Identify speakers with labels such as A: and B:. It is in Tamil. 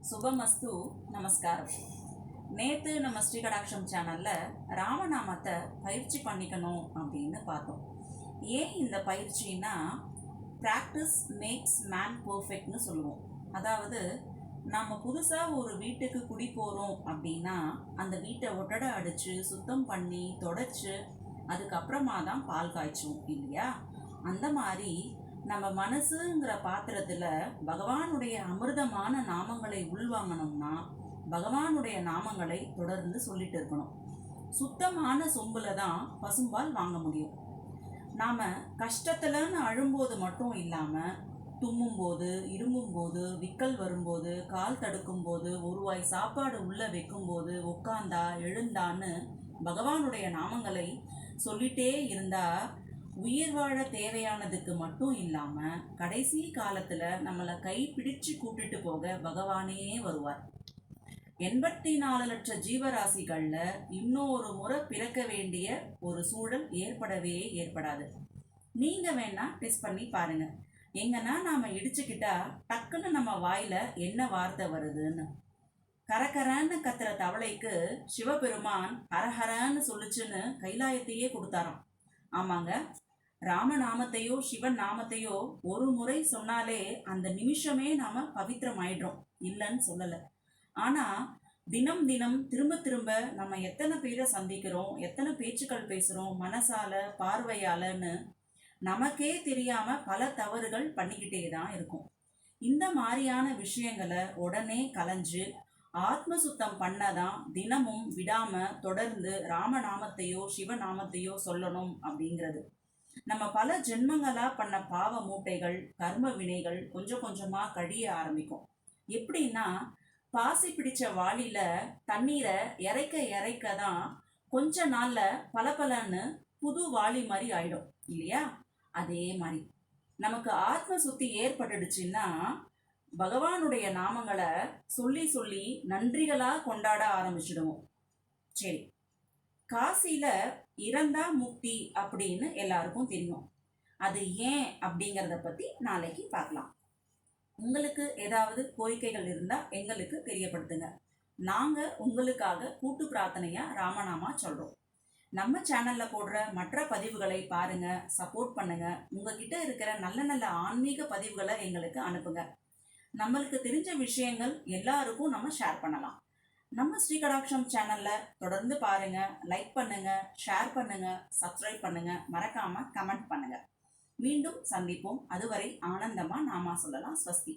A: சுபமஸ்து. நமஸ்காரம். நேற்று நம்ம ஸ்ரீகடாட்சம் சேனலில் ராமநாமத்தை பயிற்சி பண்ணிக்கணும் அப்படின்னு பார்த்தோம். ஏன் இந்த பயிற்சின்னா, ப்ராக்டிஸ் மேக்ஸ் மேன் பர்ஃபெக்ட்னு சொல்லுவோம். அதாவது நம்ம புதுசாக ஒரு வீட்டுக்கு குடி போகிறோம் அப்படின்னா அந்த வீட்டை ஒட்டடை அடித்து சுத்தம் பண்ணி தொடச்சி அதுக்கப்புறமா தான் பால் காய்ச்சுவோம் இல்லையா? அந்த மாதிரி நம்ம மனசுங்கிற பாத்திரத்தில் பகவானுடைய அமிர்தமான நாமங்களை உள்வாங்கணும்னா பகவானுடைய நாமங்களை தொடர்ந்து சொல்லிட்டு இருக்கணும். சுத்தமான சொம்புல தான் பசும்பால் வாங்க முடியும். நாம் கஷ்டத்துலன்னு அழும்போது மட்டும் இல்லாமல் தும்மும்போது, இருமும்போது, விக்கல் வரும்போது, கால் தடுக்கும் போது, ஒரு வாய் சாப்பாடு உள்ளே வைக்கும்போது, உட்காந்தா எழுந்தான்னு பகவானுடைய நாமங்களை சொல்லிட்டே இருந்தால் உயிர் வாழ தேவையானதுக்கு மட்டும் இல்லாமல் கடைசி காலத்தில் நம்மளை கை பிடிச்சு கூட்டிட்டு போக பகவானே வருவார். 84 லட்ச ஜீவராசிகளில் இன்னொரு முறை பிறக்க வேண்டிய ஒரு சூழல் ஏற்படாது. நீங்கள் வேணா டெஸ்ட் பண்ணி பாருங்க. எங்கன்னா நாம் இடிச்சுக்கிட்டா டக்குன்னு நம்ம வாயில் என்ன வார்த்தை வருதுன்னு. கரகரன்னு கத்துற தவளைக்கு சிவபெருமான் ஹரஹரன்னு சொல்லுச்சுன்னு கைலாயத்தையே கொடுத்தாராம். ஆமாங்க, ராமநாமத்தையோ சிவன் நாமத்தையோ ஒரு முறை சொன்னாலே அந்த நிமிஷமே நாம் பவித்திரம் ஆயிடுறோம், இல்லைன்னு சொல்லலை. ஆனால் தினம் தினம் திரும்ப திரும்ப நம்ம எத்தனை பேரை சந்திக்கிறோம், எத்தனை பேச்சுக்கள் பேசுகிறோம், மனசால பார்வையாலன்னு நமக்கே தெரியாமல் பல தவறுகள் பண்ணிக்கிட்டே தான் இருக்கும். இந்த மாதிரியான விஷயங்களை உடனே கலைஞ்சு ஆத்ம சுத்தம் பண்ணதான் தினமும் விடாமல் தொடர்ந்து ராமநாமத்தையோ சிவநாமத்தையோ சொல்லணும் அப்படிங்கிறது. நம்ம பல ஜென்மங்களா பண்ண பாவ மூட்டைகள், கர்ம வினைகள் கொஞ்சம் கொஞ்சமாக கழிய ஆரம்பிக்கும். எப்படின்னா, பாசி பிடிச்ச வாளியில தண்ணீரை இறைக்க தான் கொஞ்ச நாள்ல பலன்னு புது வாளி மாதிரி ஆயிடும் இல்லையா? அதே மாதிரி நமக்கு ஆத்ம சுத்தி ஏற்பட்டுடுச்சுன்னா பகவானுடைய நாமங்களை சொல்லி சொல்லி நன்றிகளா கொண்டாட ஆரம்பிச்சிடுவோம். சரி, காசியில இறந்தா முக்தி அப்படின்னு எல்லாருக்கும் தெரியும். அது ஏன் அப்படிங்கிறத பத்தி நாளைக்கு பார்க்கலாம். உங்களுக்கு ஏதாவது கோரிக்கைகள் இருந்தா எங்களுக்கு தெரியப்படுத்துங்க. நாங்க உங்களுக்காக கூட்டு பிரார்த்தனையா ராமநாமா சொல்றோம். நம்ம சேனல்ல போடுற மற்ற பதிவுகளை பாருங்க, சப்போர்ட் பண்ணுங்க. உங்ககிட்ட இருக்கிற நல்ல நல்ல ஆன்மீக பதிவுகளை எங்களுக்கு அனுப்புங்க. நம்மளுக்கு தெரிஞ்ச விஷயங்கள் எல்லாருக்கும் நம்ம ஷேர் பண்ணலாம். நம்ம ஸ்ரீகடாட்சம் சேனல்ல தொடர்ந்து பாருங்க, லைக் பண்ணுங்க, ஷேர் பண்ணுங்க, சப்ஸ்கிரைப் பண்ணுங்க, மறக்காம கமெண்ட் பண்ணுங்க. மீண்டும் சந்திப்போம். அதுவரை ஆனந்தமா நாமா சொல்லலாம். ஸ்வஸ்தி.